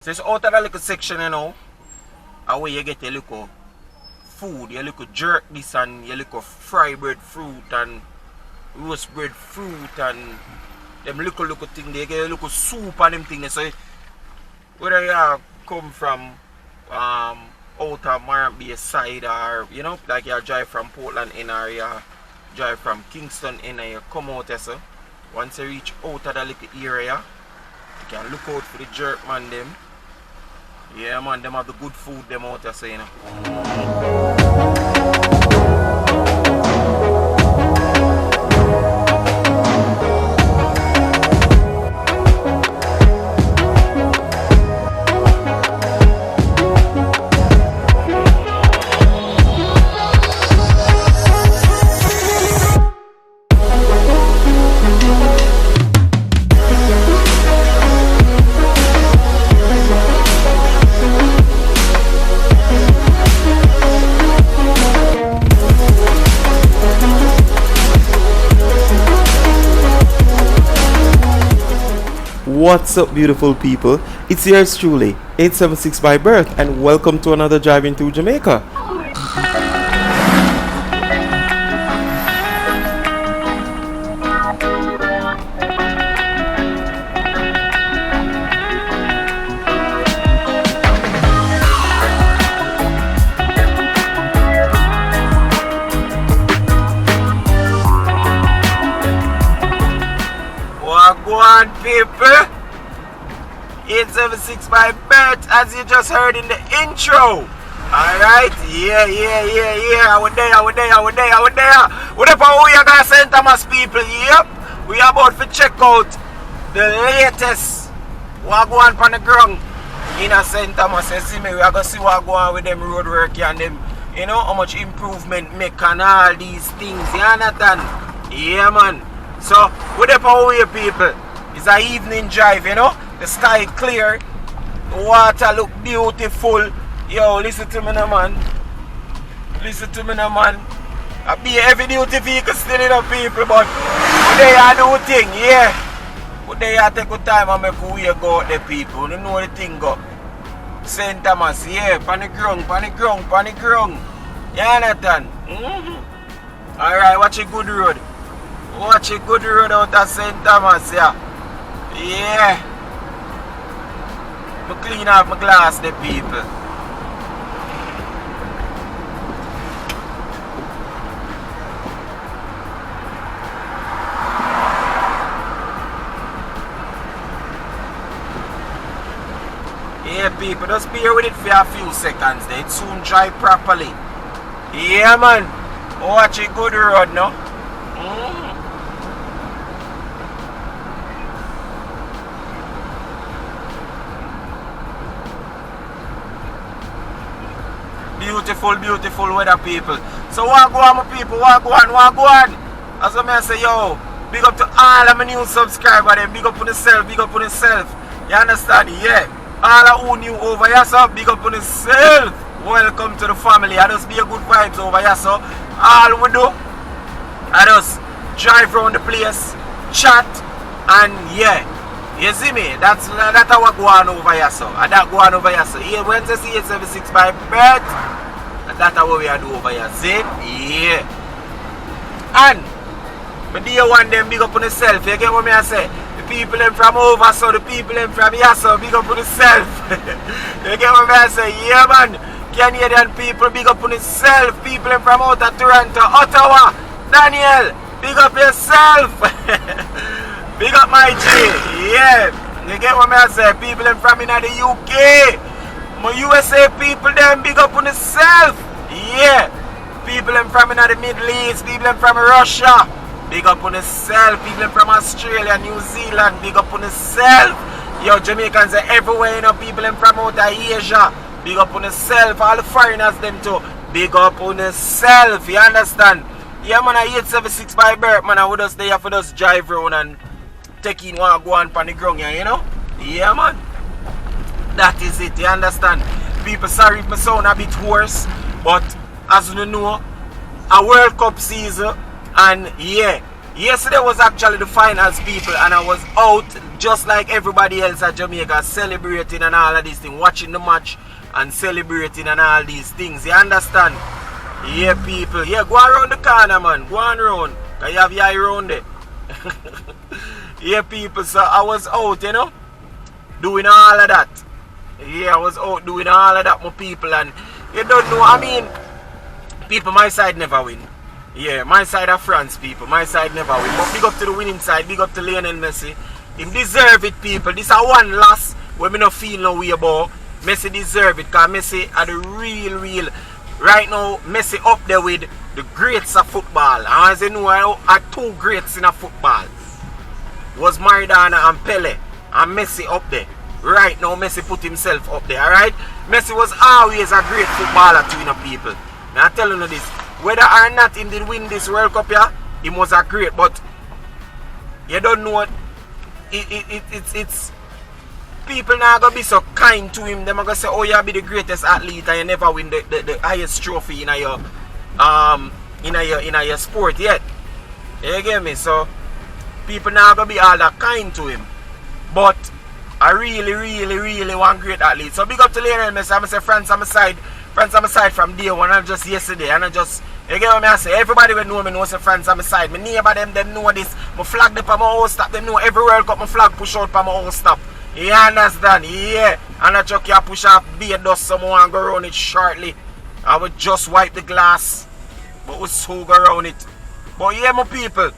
So it's out of the little section, you know, and where you get your little food, your little jerk this and your little fry bread fruit and roast bread fruit and them little thing, they get a little soup and them things. So whether you come from out of Marant Bay side or, you know, like you drive from Portland in or you drive from Kingston in and you come out there, so once you reach out of the little area, you can look out for the jerk man them. Yeah man, them have the good food them out there, so you know. What's up, beautiful people? It's yours truly, 876 by birth, and welcome to another Driving Through Jamaica. Wagwan people, 876 by birth, as you just heard in the intro. Alright, yeah. I was there. Whatever we are gonna St. Thomas people, yep. We are about to check out the latest Wagwan on the ground in a St. Thomas. You see me, we are gonna see Wagwan with them roadwork and them, you know, how much improvement make and all these things, you understand? Yeah man. So, whatever way people, it's an evening drive, you know. The sky clear, the water look beautiful. Yo, listen to me now, man. I be a heavy duty vehicle still in the people, but today I do thing, yeah. Today I take good time and make way go out the people. You know the thing go. St. Thomas, yeah, pan the ground. You understand? Alright, watch a good road. Watch a good road out of St. Thomas, yeah. Yeah. I clean up my glass, the people. Yeah, people, just bear with it for a few seconds. They soon dry properly. Yeah, man. Watch a good road, no? Beautiful weather, people. So wagwan my people, wagwan. As I say, yo, big up to all of my new subscribers, then big up on yourself. You understand? Yeah. All of who new over here, so big up on yourself. Welcome to the family. I just be a good vibes over here, so all we do, I just drive around the place, chat, and yeah. You see me? That's how go on over here, so. And that go on over here, so. Yeah, when you see 876 by birth, that's what we are do over here. See? Yeah. And but do you want them big up on yourself? You get what me I say? The people them from over, so the people them from here, so big up on yourself. You get what me I say? Yeah, man. Canadian people, big up on yourself. People them from out of Toronto, Ottawa, Daniel, big up yourself. Big up my G, yeah. You get what I say? People them from in the UK. My USA people them big up on themselves. Yeah. People them from in the Middle East, people them from Russia. Big up on themselves. People them from Australia, New Zealand, big up on themselves. Yo, Jamaicans are everywhere, you know, people them from out of Asia. Big up on themselves. All the foreigners them too. Big up on themselves. You understand? Yeah man, I 876 by birth, man, I would just stay for just drive around and take in one go on the ground, you know? Yeah, man. That is it, you understand? People, sorry if my sound a bit hoarse, but as you know, a World Cup season, and yeah, Yesterday was actually the finals, people, and I was out just like everybody else at Jamaica, celebrating and all of these things, watching the match and celebrating and all these things. You understand? Yeah, people. Yeah, go around the corner, man. Go on around. Cause you have your eye around there. Yeah, people. So I was out, you know, doing all of that. Yeah, I was out doing all of that, my people, and you don't know. I mean, people, my side never win. Yeah, my side of France, people. My side never win. But big up to the winning side. Big up to Lionel Messi. He deserve it, people. This is one loss where me not feel no way about. Messi deserve it. Because Messi are the real. Right now, Messi up there with the greats of football. And as you know, are two greats in a football. Was Maradona and Pele. And Messi up there. Right now, Messi put himself up there. Alright? Messi was always a great footballer to, you know, people. Now, I'm telling you this. Whether or not he did win this World Cup here, he was a great, but you don't know what it's people now gonna be so kind to him. They're gonna say, oh, you be the greatest athlete and you never win the highest trophy in your sport yet. You get me? So people now gonna be all that kind to him. But I really want great athlete. So big up to Lionel Messi. I'm gonna say France on my side. France on my side from day one, and just yesterday, and I just, you get what I say, everybody will know me knows France on my side. My neighbor them know this. My flag them on my house stop. Them know every World Cup my flag push out on my house stop. You understand? Yeah. And I just can push off beer dust someone and go around it shortly. I would just wipe the glass, but we so go around it. But yeah, my people,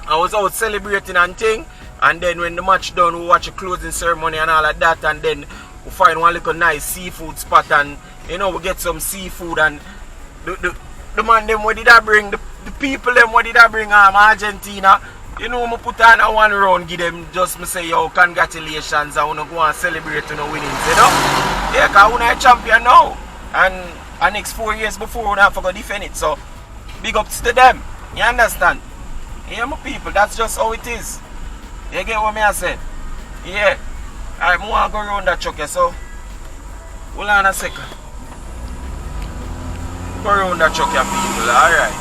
I was out celebrating and thing, and then when the match done, we watch a closing ceremony and all of that, and then we find one little nice seafood spot, and you know, we get some seafood, and the man them what did I bring, the people them what did I bring Argentina, you know, I put on a one round, give them just me say, yo, congratulations, I want to go and celebrate on the winnings, you know. Yeah, because we're a champion now, and next 4 years before we have to go defend it, so big ups to them, you understand? Yeah, my people, that's just how it is. You get what I say? Yeah. Alright, I want to go around that truck, so hold on a second. Go around that truck, people, alright.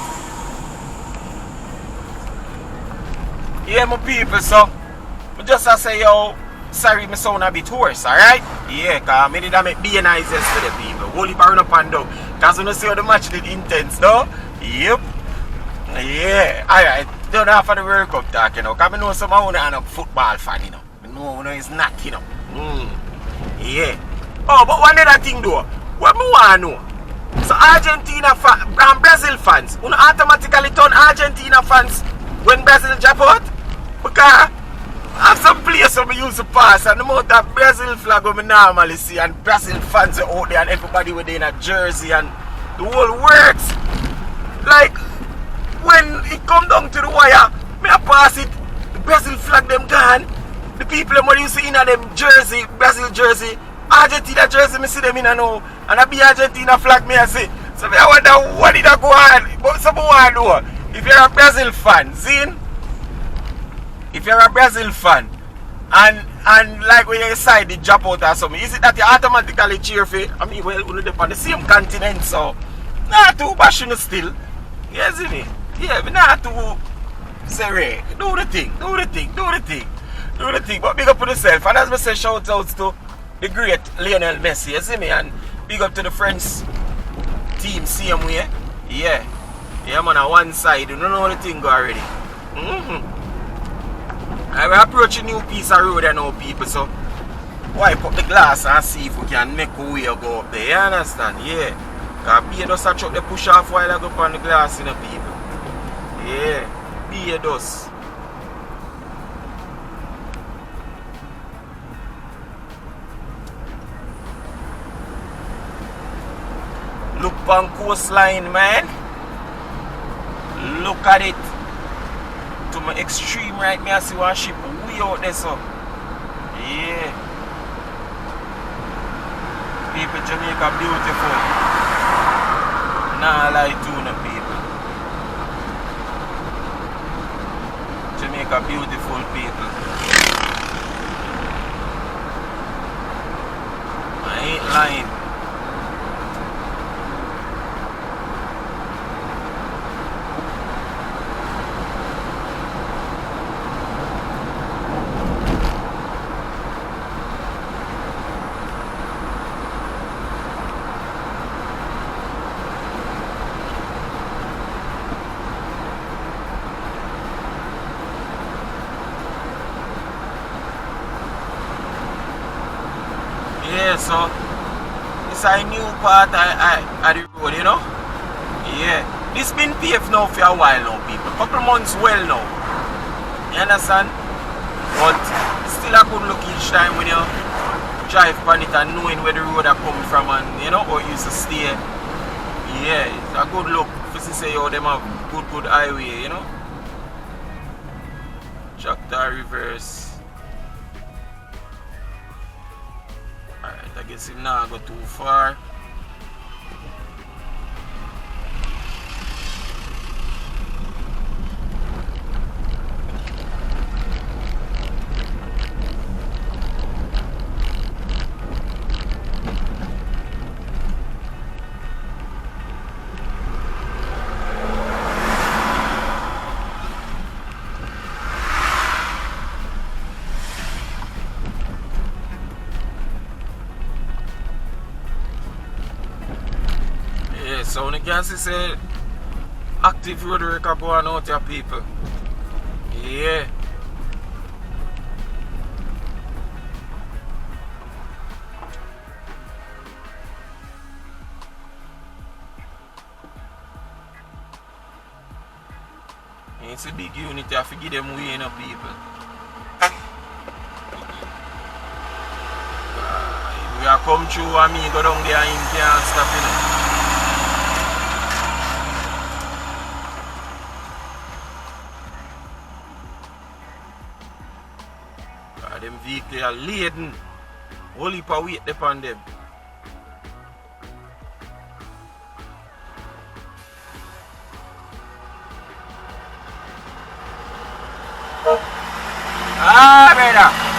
Yeah, my people, so I just say, yo, sorry, me sound a bit hoarse, alright? Yeah, because I did make BNIs yesterday, people. Holy run up and down. Because when you see how the match did intense, no? Yep. Yeah, alright. Don't have for the World Cup talk, you know. Because I know someone are a football fan, you know. No, it's not, you know. Yeah. Oh, but one other thing though. What I want to know? So Argentina and Brazil fans, you automatically turn Argentina fans when Brazil drop out? Because I have some place where we used to pass, and the amount of Brazil flag we normally see, and Brazil fans are out there, and everybody within a jersey, and the whole works. Like, when it come down to the wire, me I pass it, the Brazil flag them gone. The people them you see in them jersey, Brazil jersey, Argentina jersey, me see them in now. And I be Argentina flag me I see. So I wonder what did I go on. But someone want to know. If you're a Brazil fan, Zin, if you're a Brazil fan, and like when you decide to drop out or something, is it that you automatically cheer for? I mean, well, we're on the same continent, so not too passionate still. You see me? Yeah, but not too say, Ray, do the thing. Do the thing, but big up to yourself. And as I say, shout outs to the great Lionel Messi, you see me? And big up to the French team, same way. Yeah. Yeah, man, on one side, you don't know the thing go already. I will approach a new piece of road and now, people, so wipe up the glass and see if we can make a way go up there. You understand? Yeah. Because beer does a truck they push off while I go up on the glass, you know, people. Yeah. Beer does. Look on coastline, man. Look at it. To my extreme right, me I see one ship way out there, so. Yeah. People, Jamaica beautiful. Nah, lie to no people. Jamaica beautiful people. I ain't lying. Yeah, so it's a new part of the road, you know? Yeah. This been paved now for a while now, people. Couple months well now. You understand? But still a good look each time when you drive on it and knowing where the road are coming from and you know how it used to stay. Yeah, it's a good look. If you say how them have good highway, you know? Tractor reverse. Alright, I guess him now go too far. So when you can see say active roadwork are going out here, people. Yeah. It's a big unit, you have to give them way, you know, people. We are come through and me go down there and him can't stop, you know. Them vehicles are laden. Whole heap of weight upon them. Ah, brother.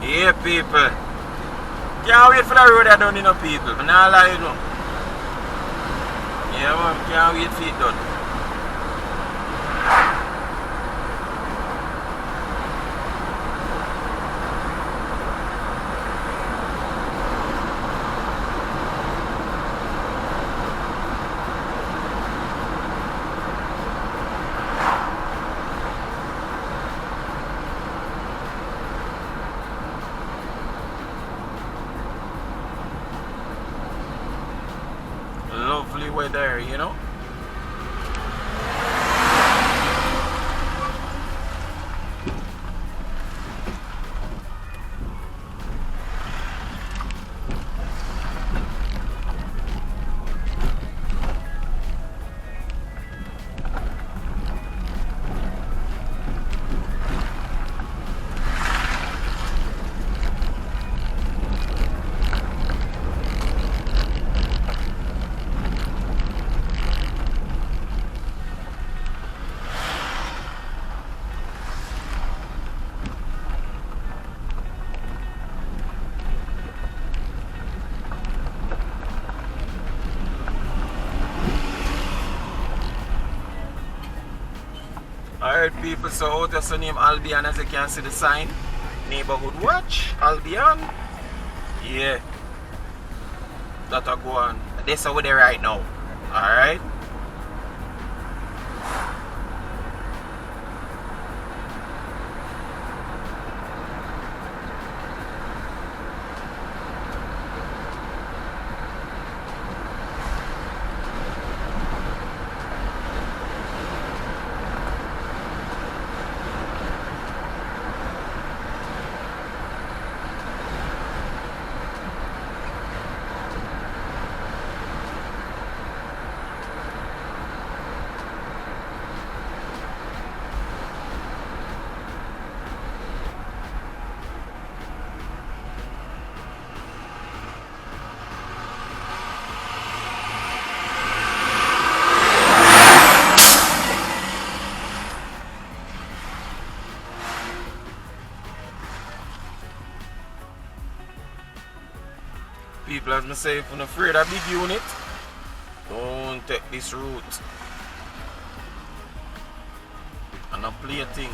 Yeah, people. Can't wait for the road I done, you know, people. I'm not lying, you know. Yeah, man, can't wait for it done. Lovely weather, you know. Alright people, so out of the name Albion, as you can see the sign. Neighborhood watch, Albion. Yeah. That will go on. This over there right now. Alright. people, as I say, if you're not afraid of big unit, don't take this route. And not play a thing.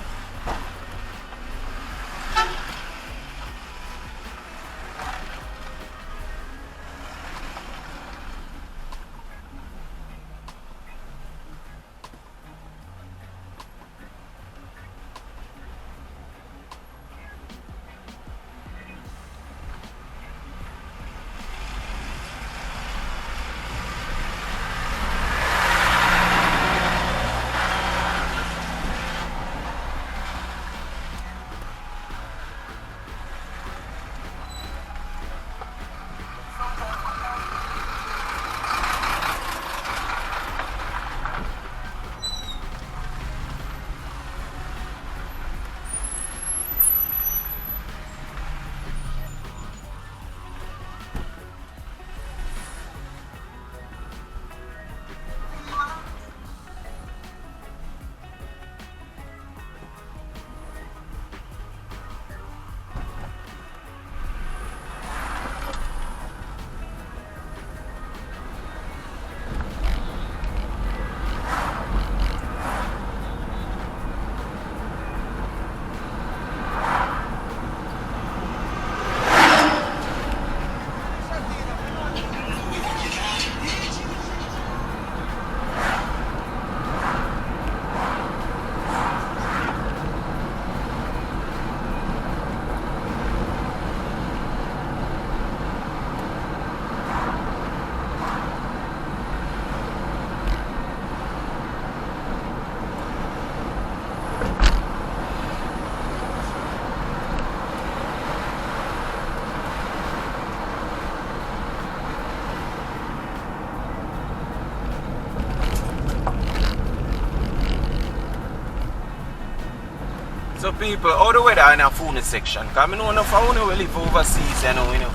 So people, how the weather in a phone section? Because I know enough of you live overseas, you know.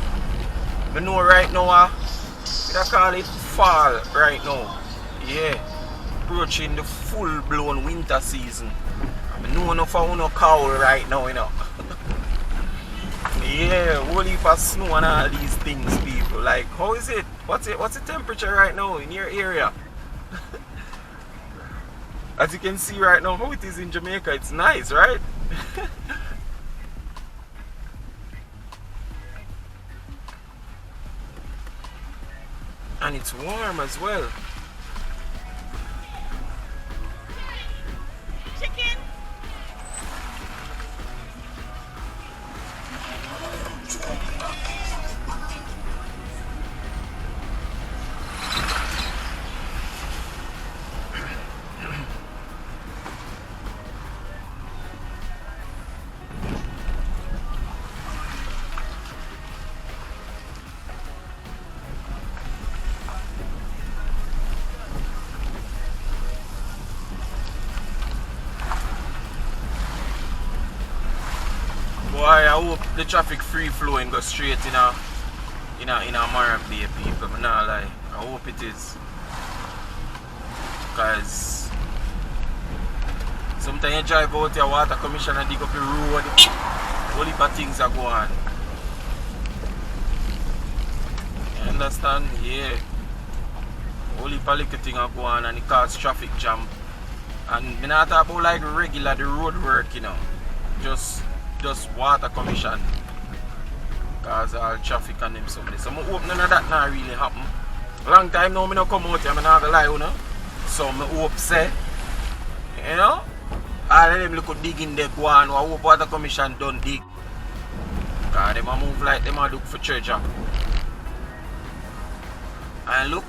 I know right now, they call it fall right now. Yeah. Approaching the full-blown winter season. I know enough of you cowl right now, you know. Yeah, whole heap of snow and all these things, people. Like, how is it? What's the temperature right now in your area? As you can see right now, how it is in Jamaica, it's nice, right? And it's warm as well. Chicken. Boy, I hope the traffic free flowing go straight in a Mark Bay, people. I'm not lie. I hope it is. Because sometimes you drive out your water commission and dig up the road. Whole heap of things are going on. You understand? Yeah. Whole heap of little things are going on and it causes traffic jam. And I'm not talking about like regular the road work, you know. Just water commission. Cause all traffic and them somebody. So I hope none of that not really happen. Long time now I don't come out here, I'm not gonna lie, you know. So I hope say, you know, all of them look dig in there go on. I hope water commission don't dig. Cause them a move like them a look for treasure. And look,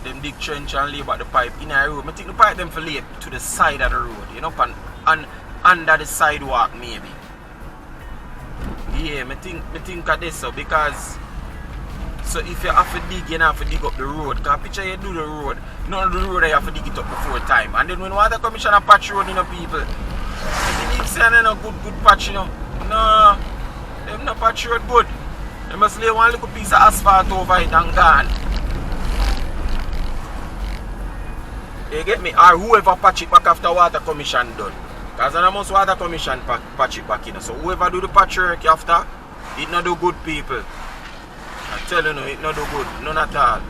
them dig trench and lay back the pipe in a road. I think the pipe them for lay to the side of the road, you know, and under the sidewalk maybe. Yeah, I think of this so because so if you have to dig, you have to dig up the road. Because picture you do the road, none of the road you have to dig it up before time. And then when water commission a patch road, you know, people, you believe saying no good patch, you know. No, them no patch road good. They must lay one little piece of asphalt over it and gone. You get me? Or whoever patch it back after water commission done. Because I must water commission patch it back, you know. So whoever do the patch work after, it not do good, people. I tell you no, it not do good, none at all.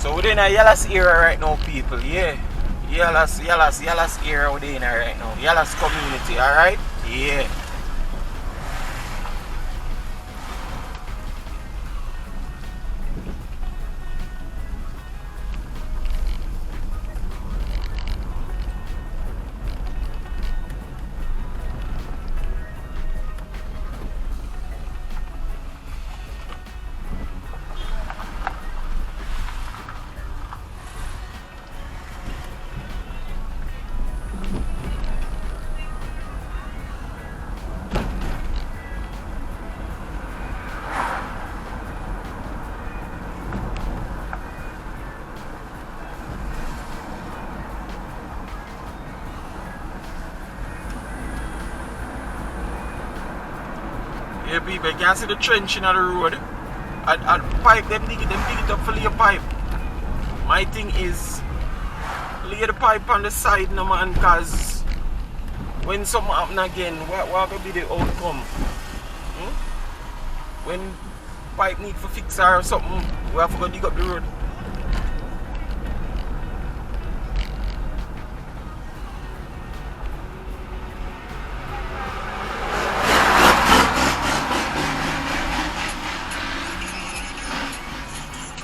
So we're in a Yellas area right now, people, yeah. Yellas area we're in right now. Yellas community, alright? Yeah. Yeah, people, you can see the trench in the road. And pipe, them dig it up for lay a pipe. My thing is, lay the pipe on the side, no man, cause when something happen again, what will be the outcome? When pipe need for fix or something, we have to go dig up the road.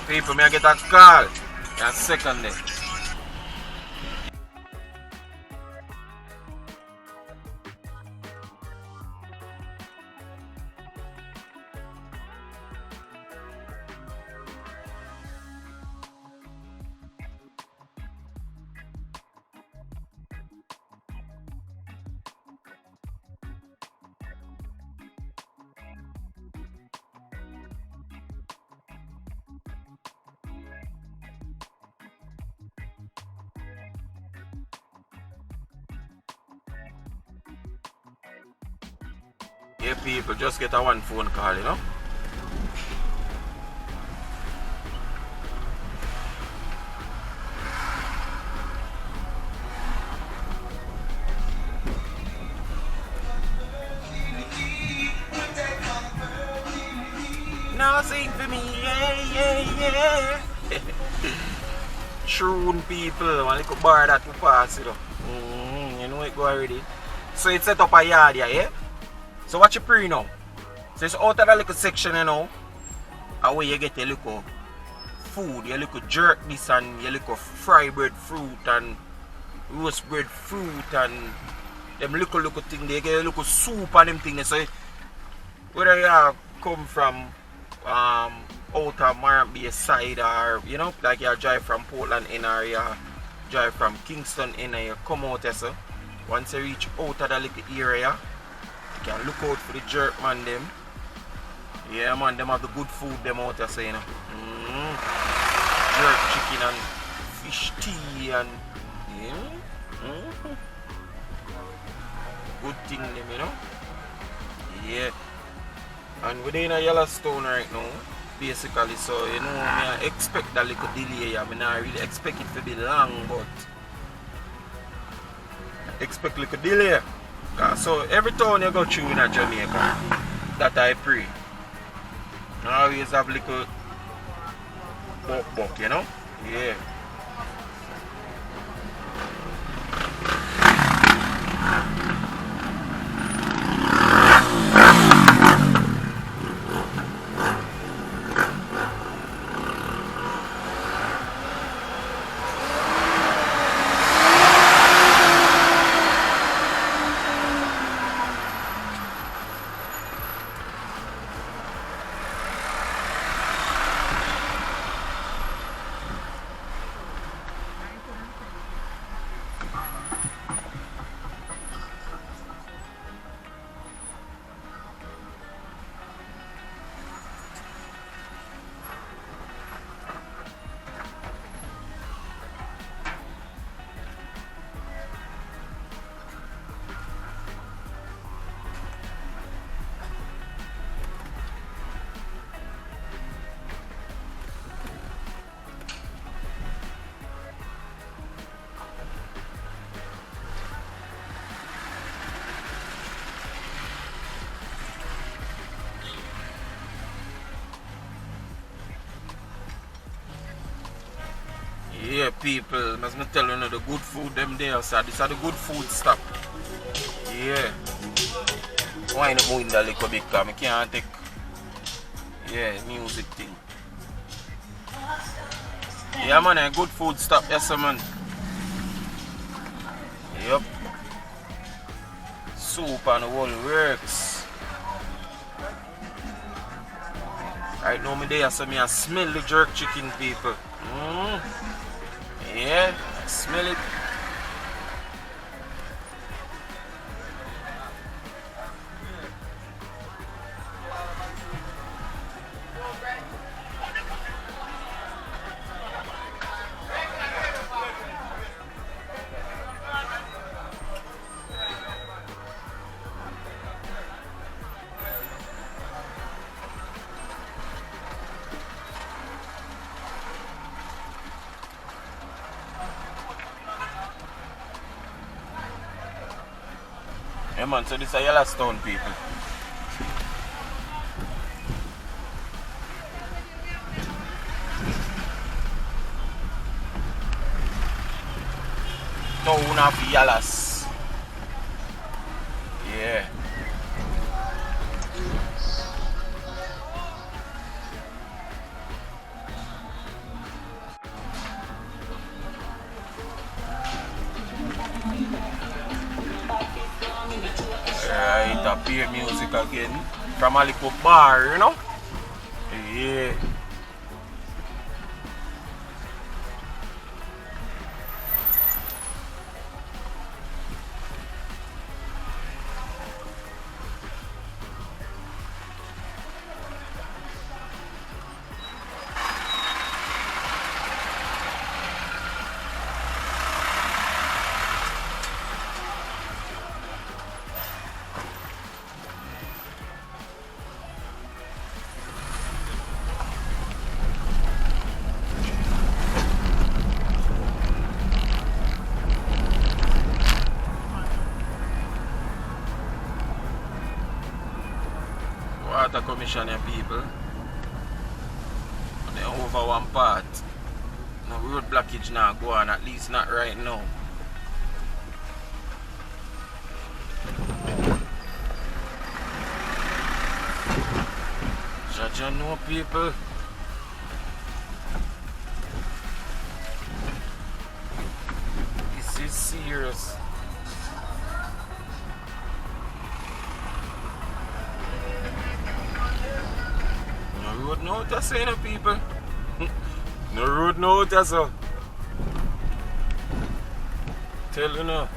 People, may I get a call? A second there. Yeah, people, just get a one phone call, you know. Now sing for me, yeah. Tune people, one little bar that to pass, you know. You know it go already. So it's set up a yard here, yeah? So what you pre now? So it's out of the little section, you know, and where you get your little food, your little jerk this and your little fry bread fruit and roast bread fruit and them little thing, they get a little soup and them things. So whether you have come from out of Marant Bay side, or you know, like you drive from Portland in, or you drive from Kingston in, and you come out there, so once you reach out of the little area, you can look out for the jerk man them. Yeah man, them have the good food them out there, so you know. Jerk chicken and fish tea and good thing them, you know. Yeah. And within a Yellowstone right now, basically, so you know, I expect a little delay. I mean, I really expect it to be long, but I expect a little delay. So every town you go through in a Jamaica, that I pray, I always have little buck, you know? Yeah. Yeah, people, must me tell you, the good food them there, so this are the good food stop. Yeah. Why not move in the little bit, because I can't take, yeah, music thing. Yeah man, a good food stop, yes man. Yep. Soup and the whole works. Right now me there, so me I smell the jerk chicken, people. Yeah, smell it. Yeah man, so this is a Yellowstone, people. Town of Yallas. Yeah. Right, appear music again from a little bar, you know? Yeah. Water commission here, people. They're over one part. No road blockage now go on, at least not right now. Judge know, people. This is serious. road note, I say, no people. No road note, I say. Tell you now.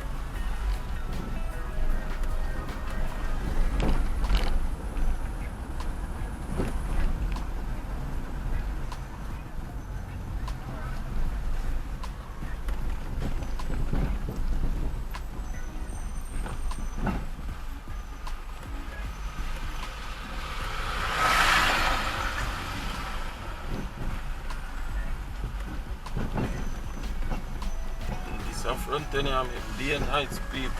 This a front end, I'm day and night speed.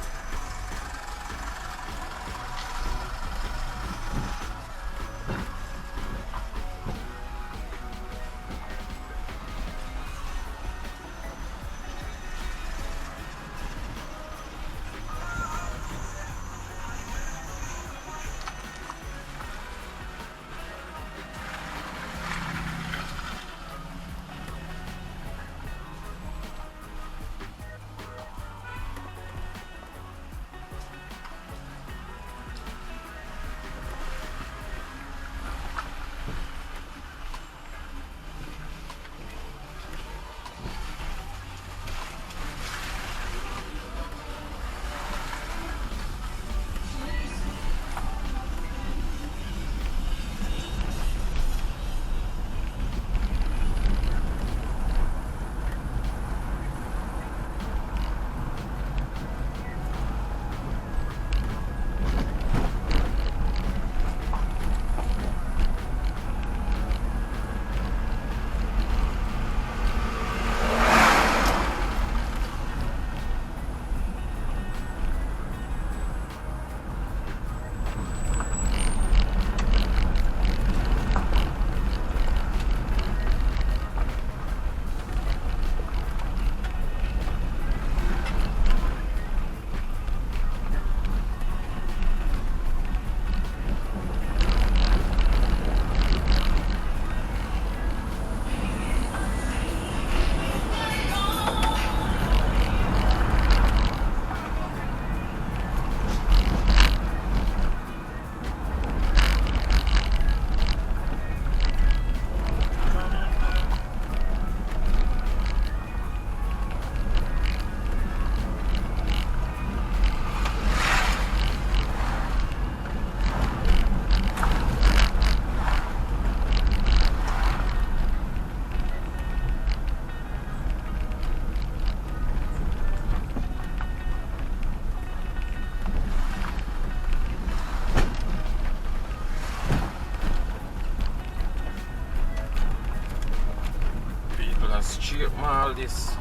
Straight mall this.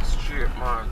Straight mall.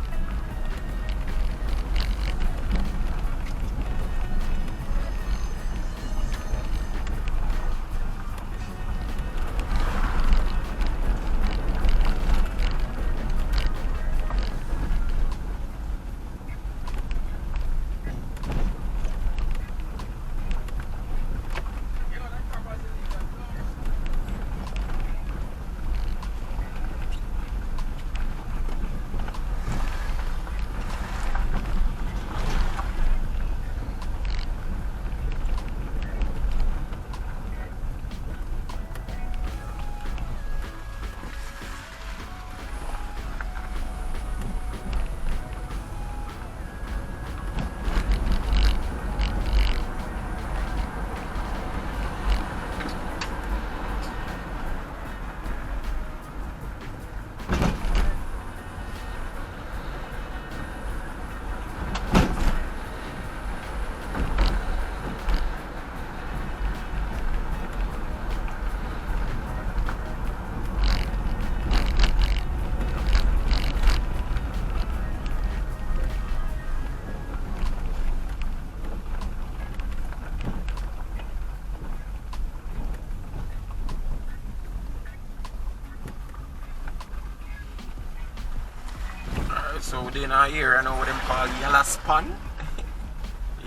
So within a year, I know what them call yellow span.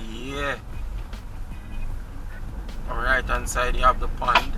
Yeah. On the right hand side you have the pond.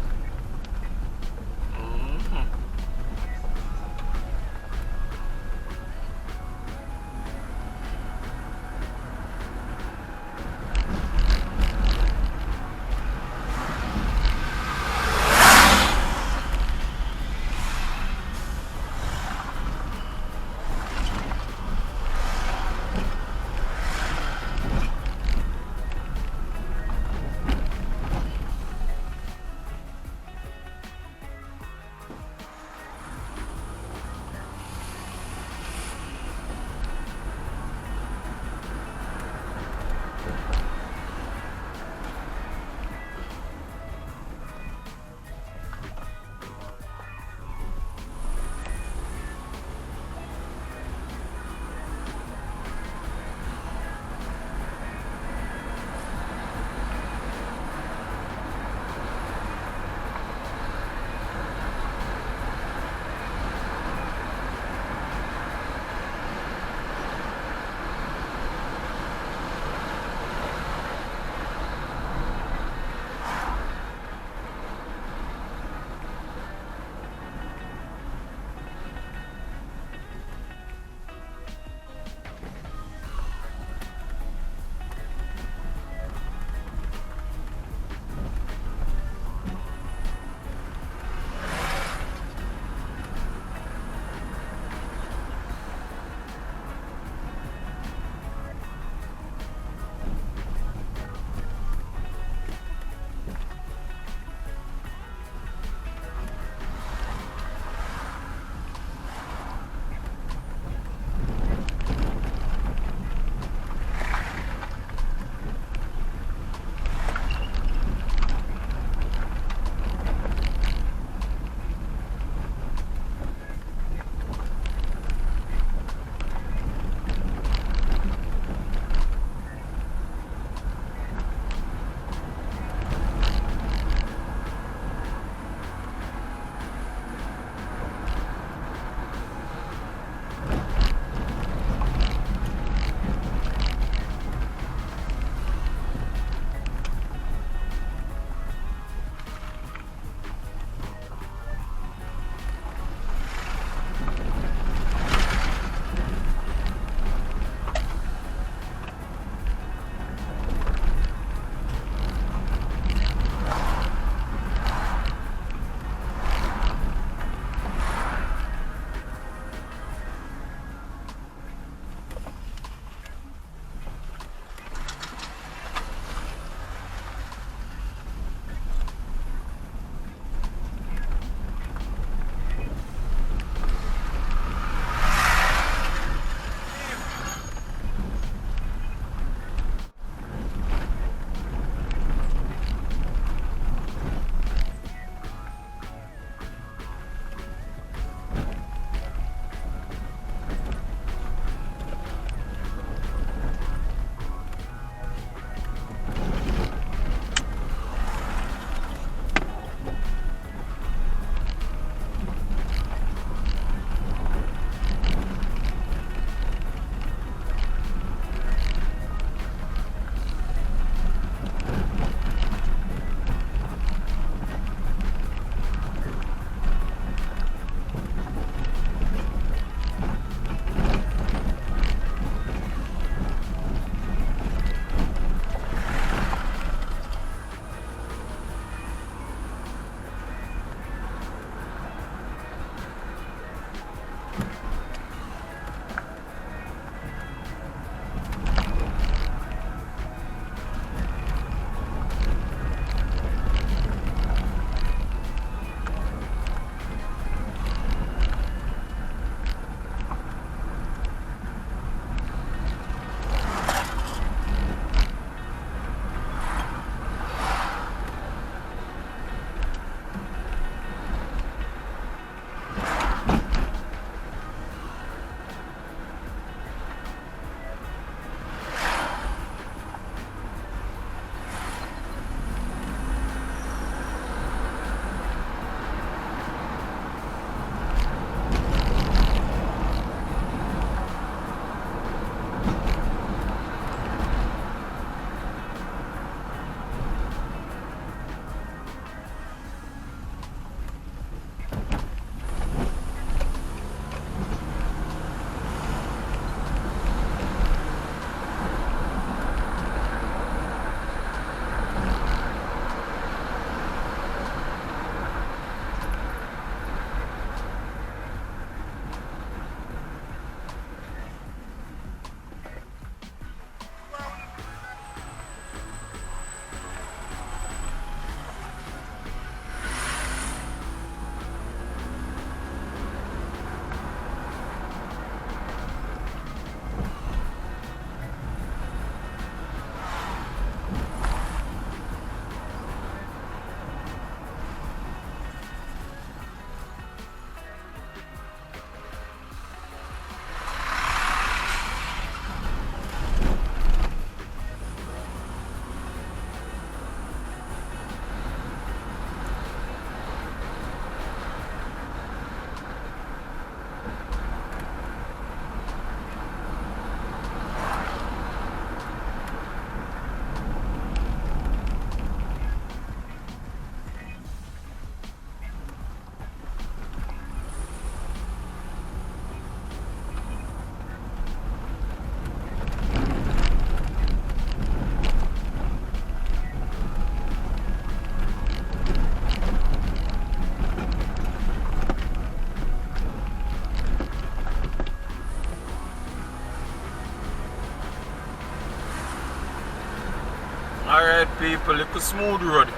people, little smooth road.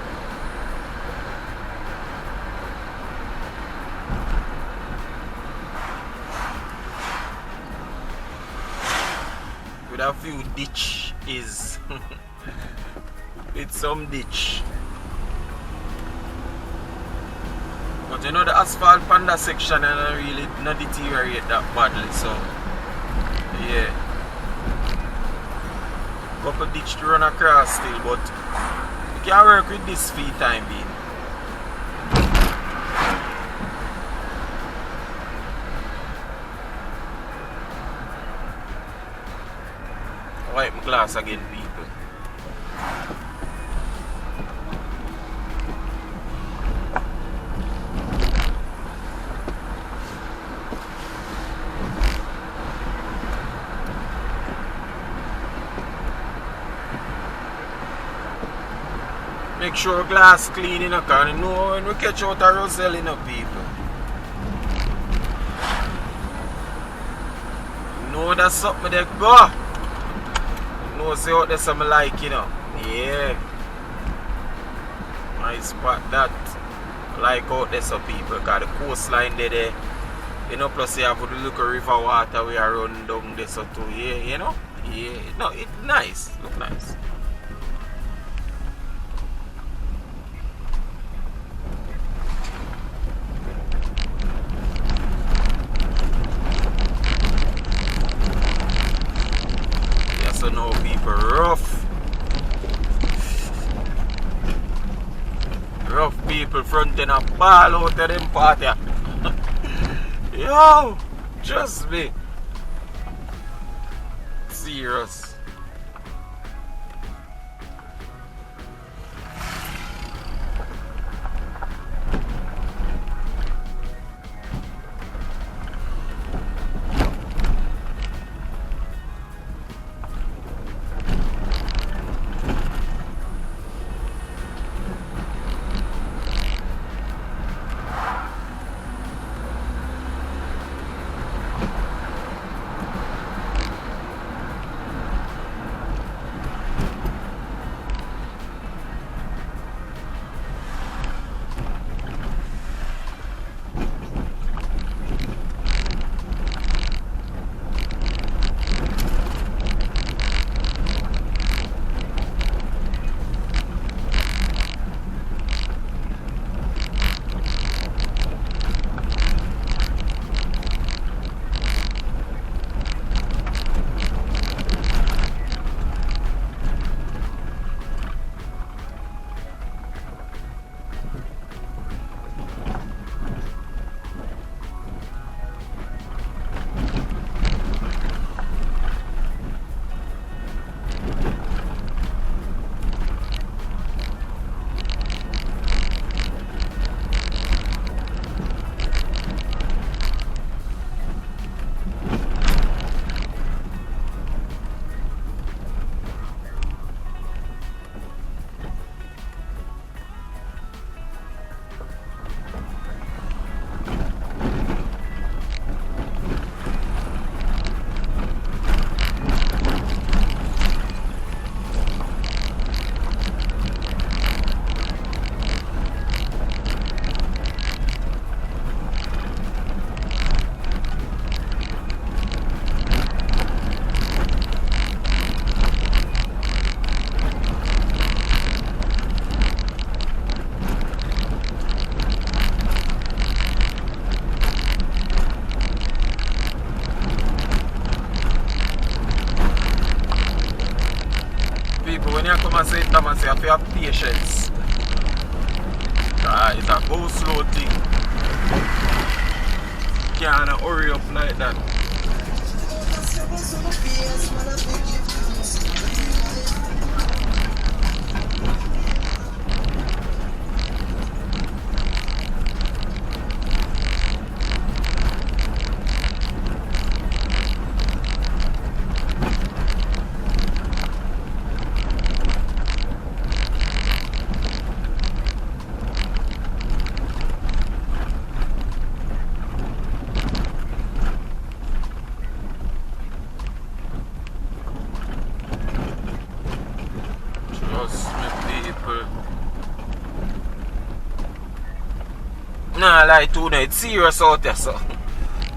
With a few ditch is with some ditch. But you know the asphalt panda section and really not deteriorate that badly, so yeah. Couple ditch to run across still, but you can work with this for the time being. Wipe my glass again, people. Make sure glass clean, you know, because you know when we catch out a Roselle, you know, people. You know that's something they go. You know, say what there's something like, you know. Yeah. Nice spot that. Like out there, so people, because the coastline there, you know, plus you have the little river water we are run down there, so too, yeah, you know. Yeah, no, it's nice, look nice. So now people rough people fronting a ball out of them party. Yo, just me. Serious. When you come and say Thomas, you have to have patience. It's a go slow thing. Can't hurry up like that. Nah, like too, no, it's serious out there, so.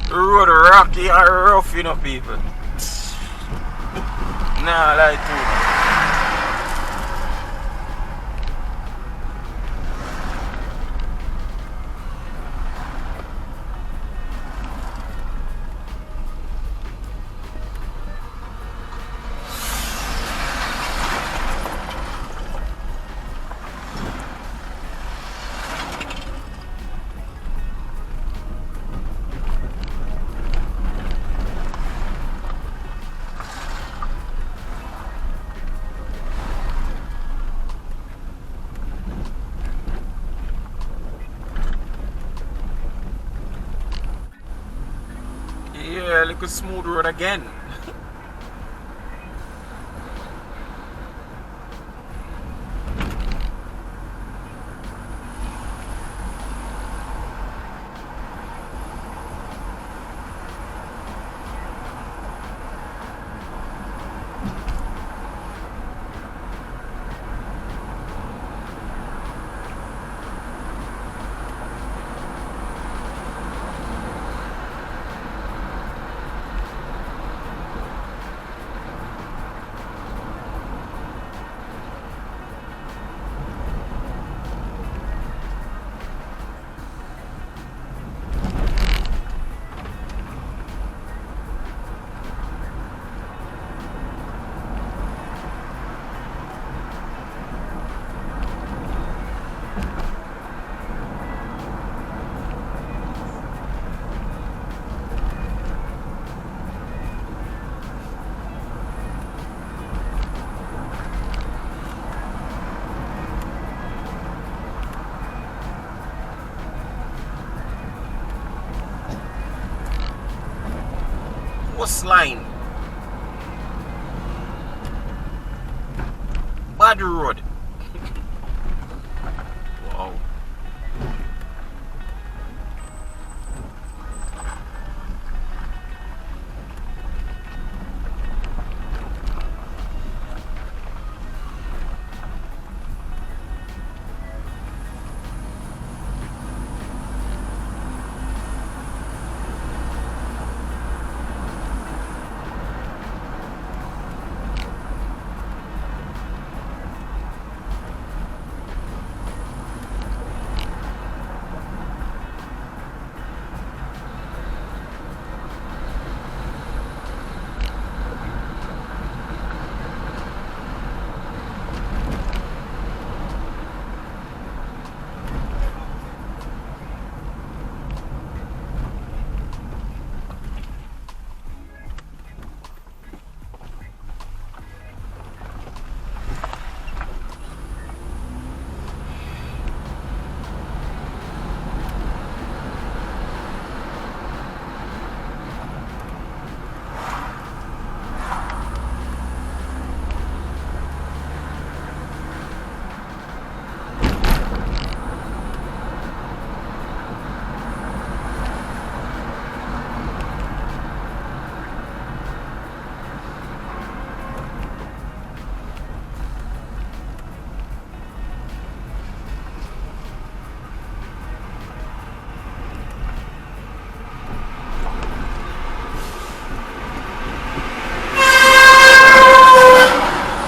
Road rocky and rough, you know, people. Nah, like too. Yeah, look at smooth road again. Coastline. Bad road. Wow.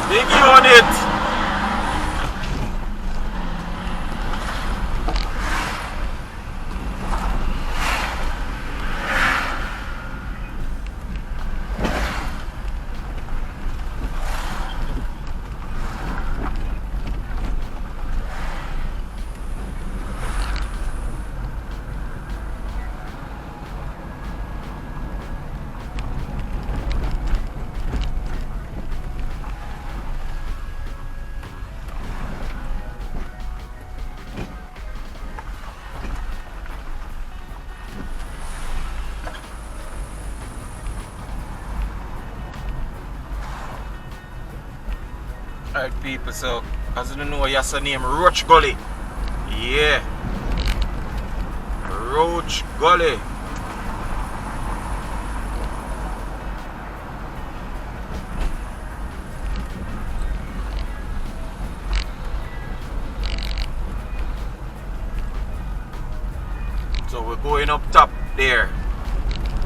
Big unit. Alright people, so as you know, yes, the name Roach Gully. Yeah. Roach Gully. So we're going up top there.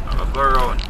I'll go around.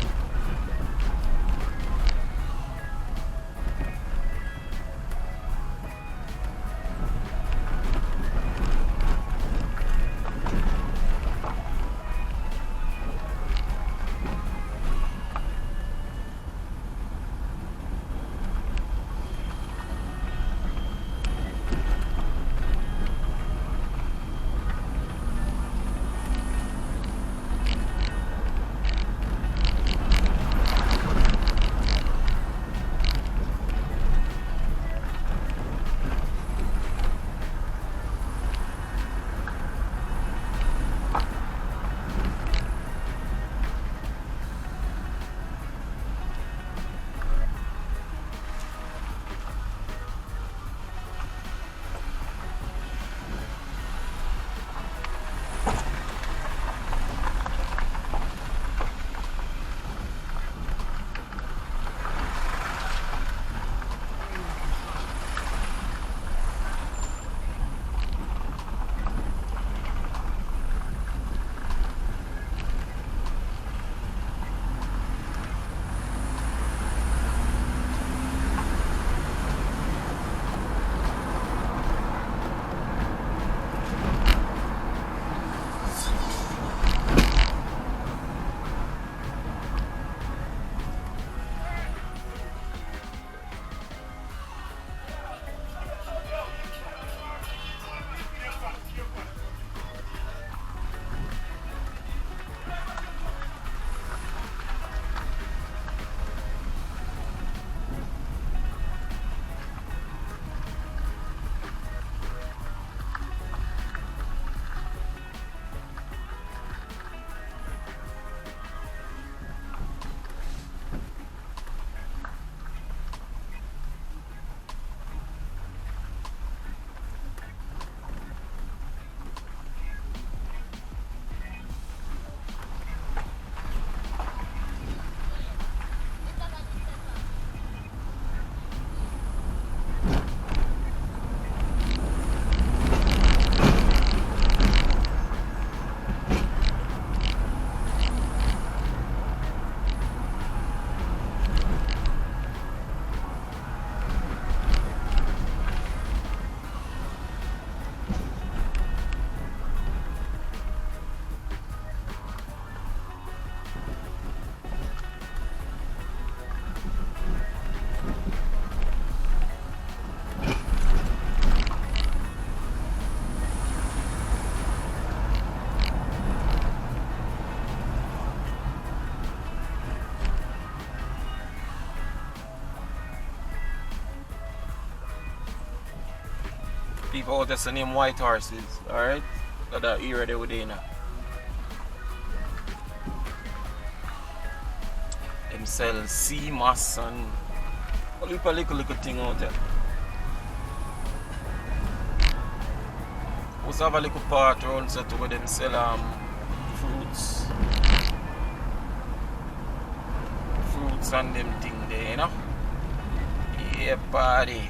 People out there say name white horses, alright? Got that era there with you now. Them sell sea moss and a little thing out there. We also have a little part around so to where them sell fruits. Fruits and them thing there, you know? Yeah, buddy.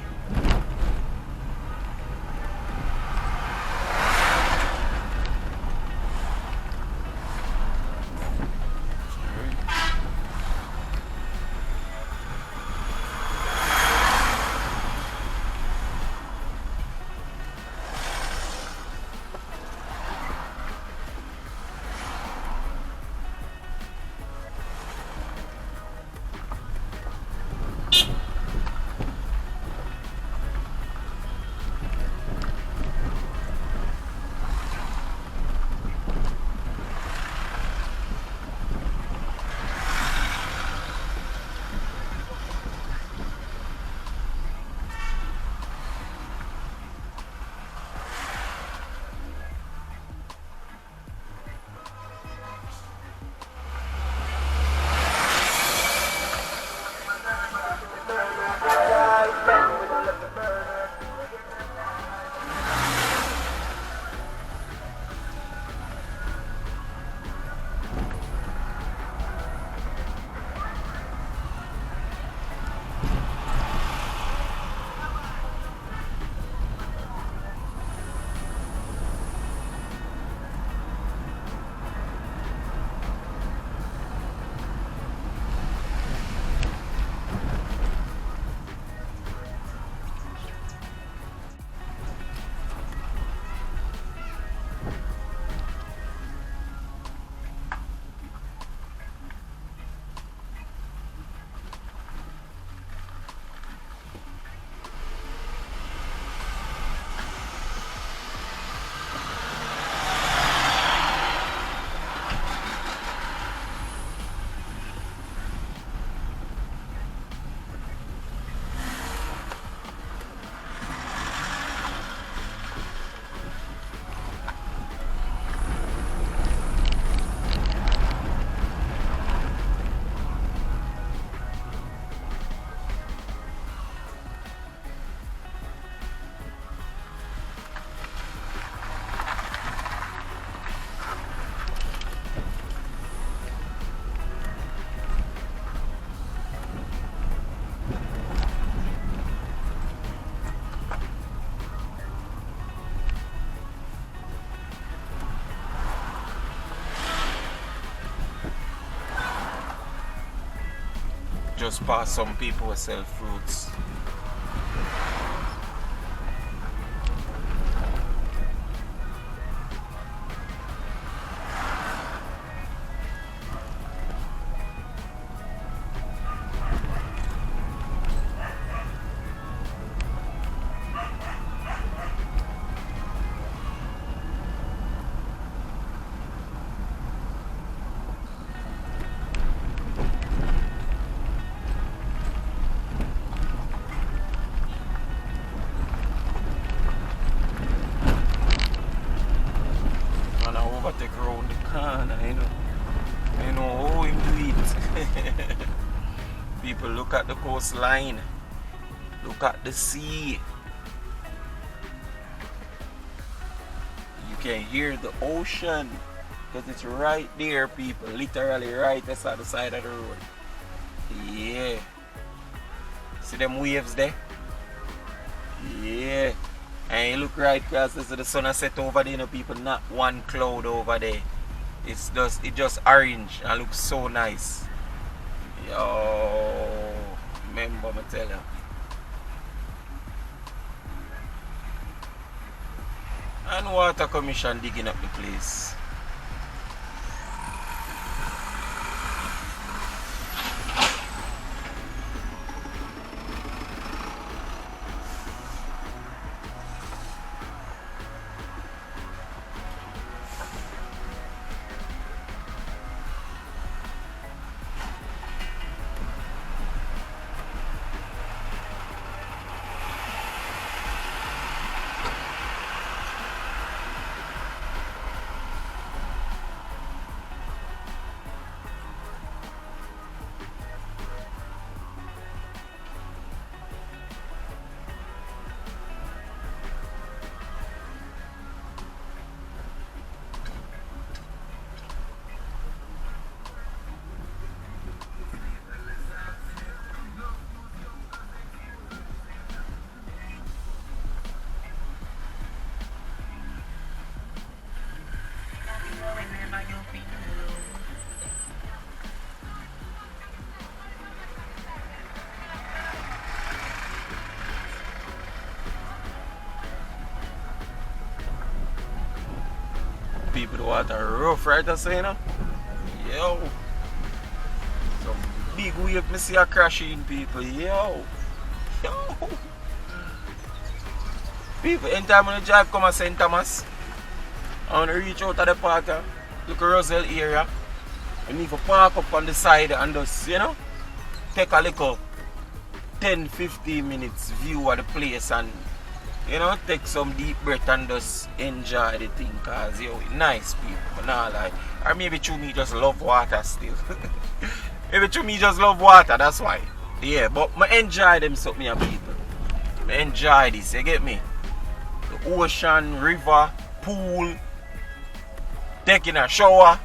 just pass some people who sell fruits. Take around the corner, you know. I know how him do it. People look at the coastline. Look at the sea. You can hear the ocean. Because it's right there, people. Literally right beside the side of the road. Yeah. See them waves there? Yeah. And you look right across the sun has set over there, you know, people, not one cloud over there. It's just orange and looks so nice. Yo, remember me tell you. And water commission digging up the place. People, the water rough, right? I say, you know? Yo. Some big wave, me see a crashing, people. Yo. Yo. People, anytime when you drive come to St. Thomas, I want to reach out to the park, look at Roselle area. You need to park up on the side and just, you know, take a little 10-15 minutes view of the place and, you know, take some deep breath and just enjoy the thing, cause yo, nice people, nah like. Or maybe through me just love water still. Maybe through me just love water, that's why. Yeah, but I enjoy them something here, people. I enjoy this, you get me? The ocean, river, pool, taking a shower.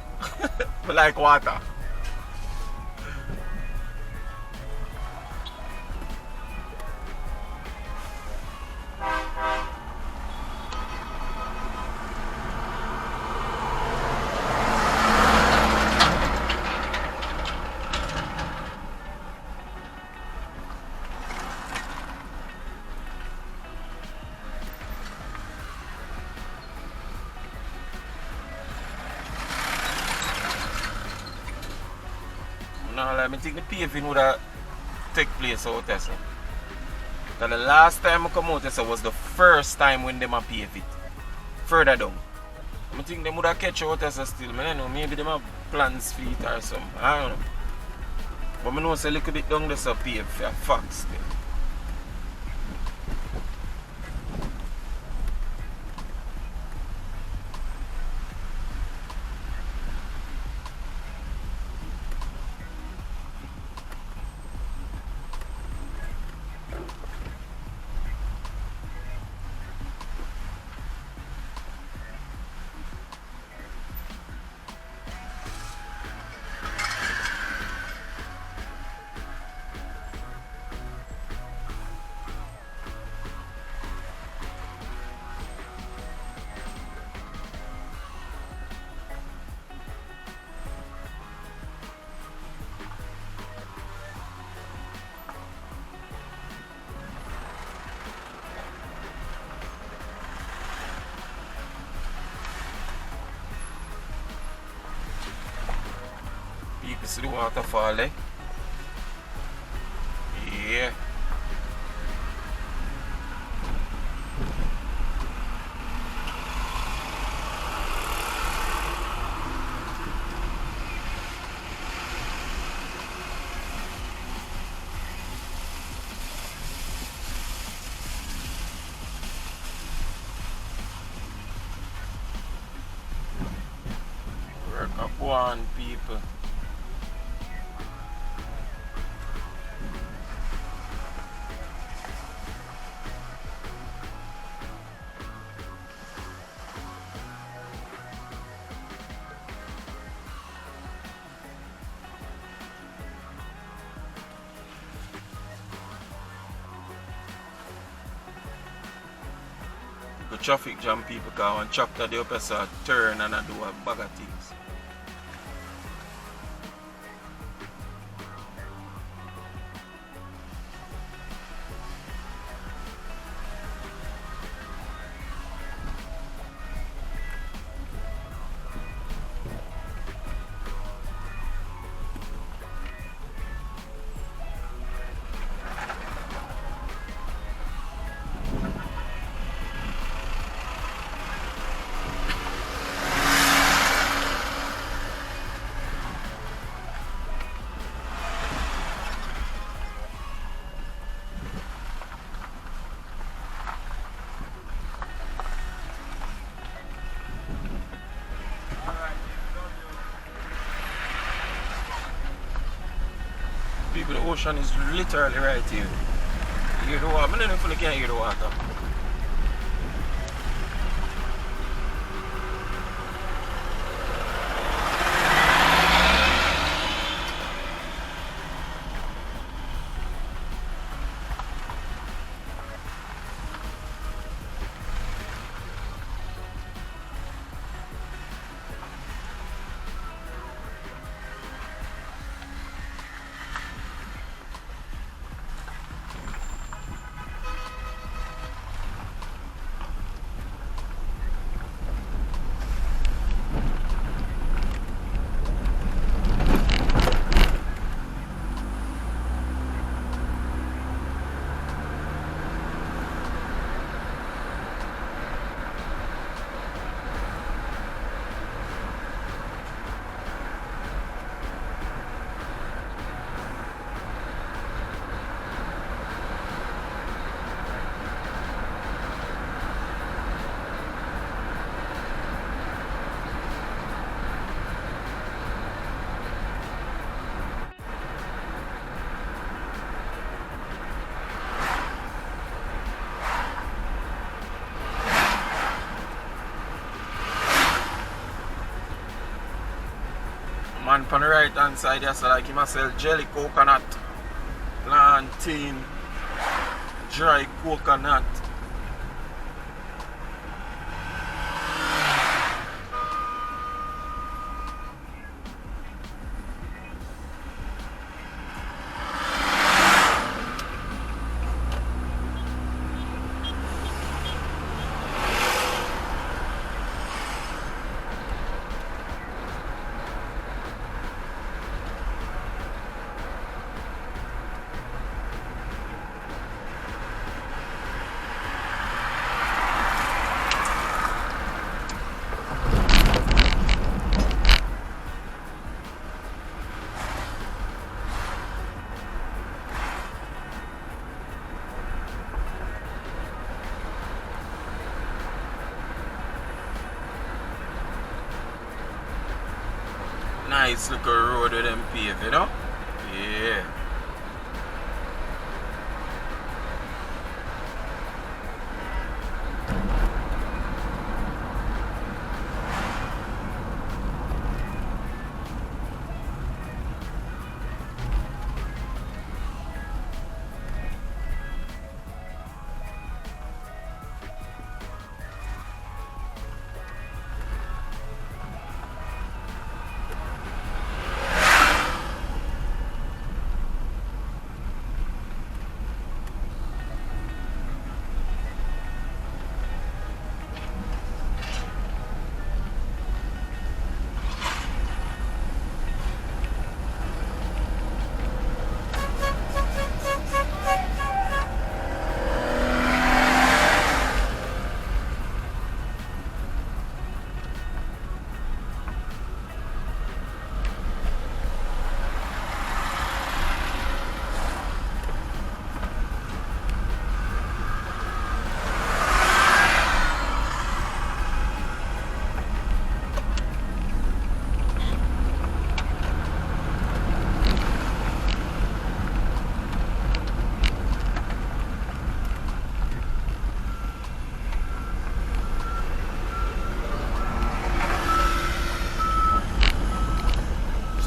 I like water. No, I think the paving would have take place out there. So. The last time I come out there was the first time when they pave it. Further down. I think they would have catch out there still. I don't know, maybe they have plans for it or something. I don't know. But I know it's a little bit down there so pave for a fact still. You see the waterfall, eh? Yeah. Work up one, people. The traffic jam people because one chapter they up a turn and I do a bag of things. People, the ocean is literally right here. You hear the water? I don't know if you can hear the water. Man on the right hand side here, so like him sell jelly coconut, plantain, dry coconut. Nice little road with them pave, you know? Yeah.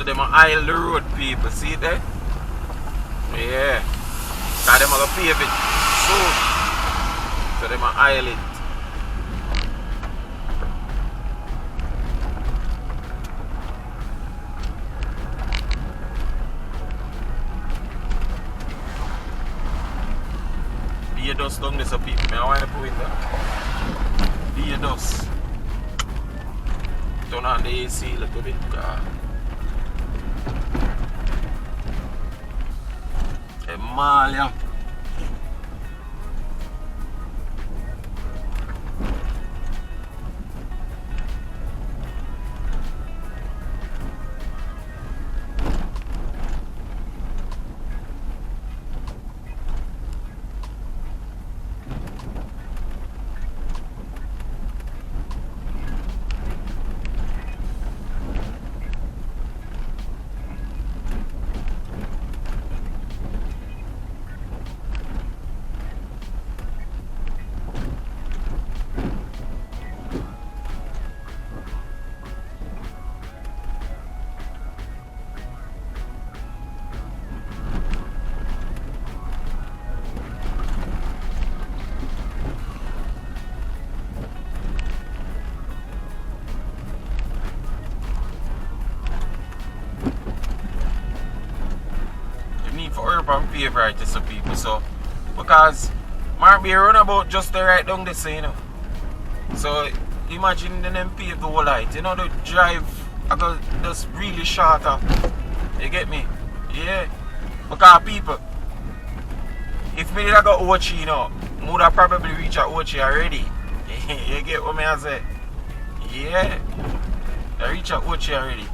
them are aisle the road, people. See it there? Yeah. Cause them are gonna pave it soon. So them are aisle it. The dust down there, so people. I want to put window. The dust. Turn on the AC a little bit. Emalia. For urban favorite to some people, so because might be a runabout just to right down this, you know. So imagine them pave the whole height, you know, the drive I go just really shorter. You get me? Yeah. Because people, if me did I go Ochi, you know, would have probably reach at Ochi already. You get what me I say? Yeah. I reach at Ochi already.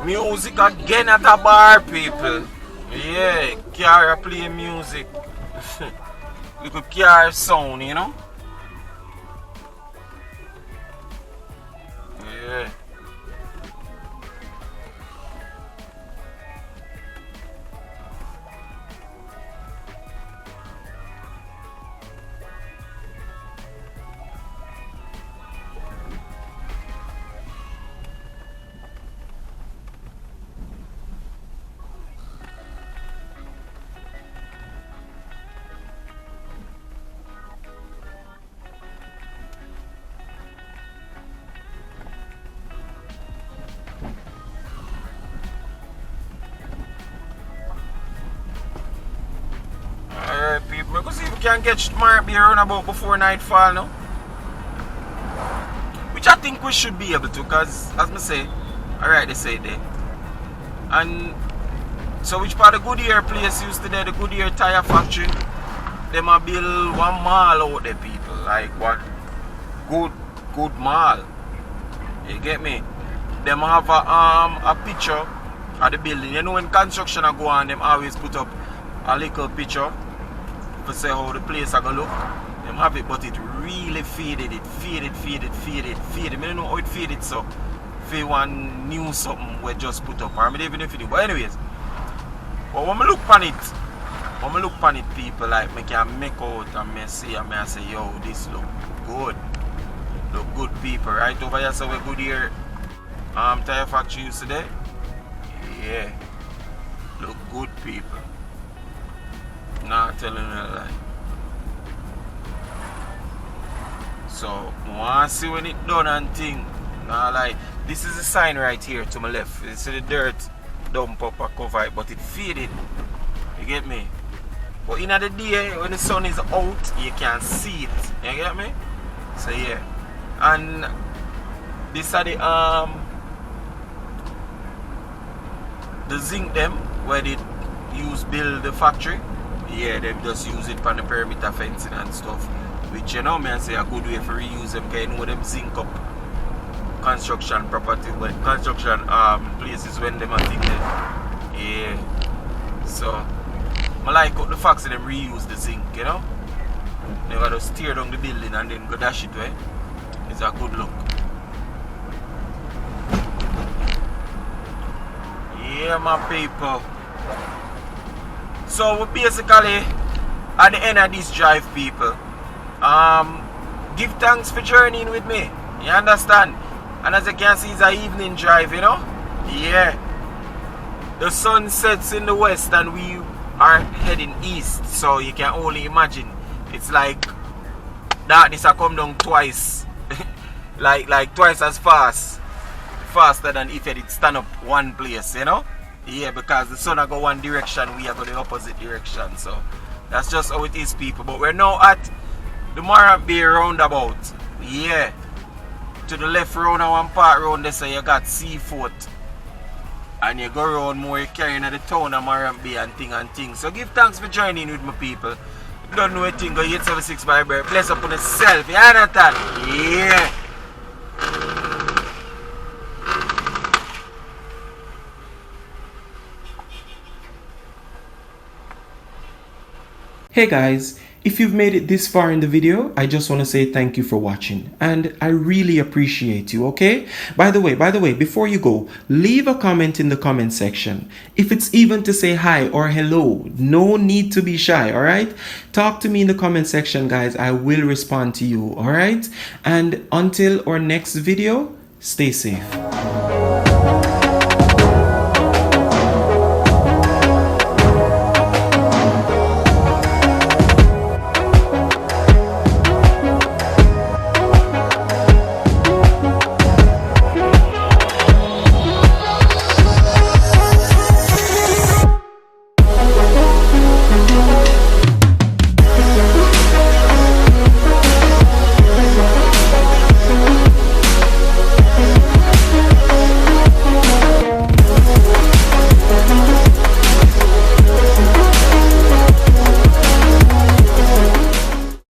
Music again at a bar, people. Yeah, car play music. Little car sound, you know? Yeah. Alright, people. Because if we can get smart be around about before nightfall now. Which I think we should be able to, because as I say, alright, they say there. And so which part of Goodyear place used to there, the Goodyear tire factory, they might build one mall out there, people. Like one good mall. You get me? Them have a picture of the building. You know when construction go on, them always put up a little picture to say how the place are gonna look. Them have it, but it really faded. It faded. I don't know how it faded, so if you want new something we just put up, or I mean, even if it do. But anyways, but when I look on it, people, like me can make out and me see and I say, yo, this look good. Look good, people. Right over here, so we're good here. Tire factory used today. Yeah. Look good, people. Not telling you a lie. So, I want to see when it done and thing. Nah, like, this is a sign right here to my left. You see the dirt dump up a cover it, but it faded. You get me? But in the day, when the sun is out, you can see it. You get me? So, yeah. And this are the zinc them where they use build the factory. Yeah, they just use it for the perimeter fencing and stuff. Which you know me I say a good way for reuse them, because you know them zinc up construction property, but construction places when them are thing there. Yeah. So I like how the facts of them reuse the zinc, you know? They got to tear down the building and then go dash it away. It's a good look. Yeah, my people. So we basically at the end of this drive, people. Give thanks for journeying with me. You understand? And as you can see, it's an evening drive, you know? Yeah. The sun sets in the west and we are heading east. So you can only imagine. It's like darkness has come down twice. like twice as faster than if it did stand up one place, you know? Yeah, because the sun will go one direction, we are going the opposite direction. So that's just how it is, people. But we're now at the Marant Bay roundabout. Yeah. To the left round and one part round there, so you got Seafoot. And you go around more, you carrying at the town of Marant Bay and thing. So give thanks for joining with my people. If you don't know anything, go 876 by Bergs. Bless up on yourself, you understand? Yeah. Hey guys, if you've made it this far in the video, I just want to say thank you for watching, and I really appreciate you, okay? By the way, before you go, leave a comment in the comment section. If it's even to say hi or hello, no need to be shy, all right? Talk to me in the comment section, guys. I will respond to you, all right? And until our next video, stay safe.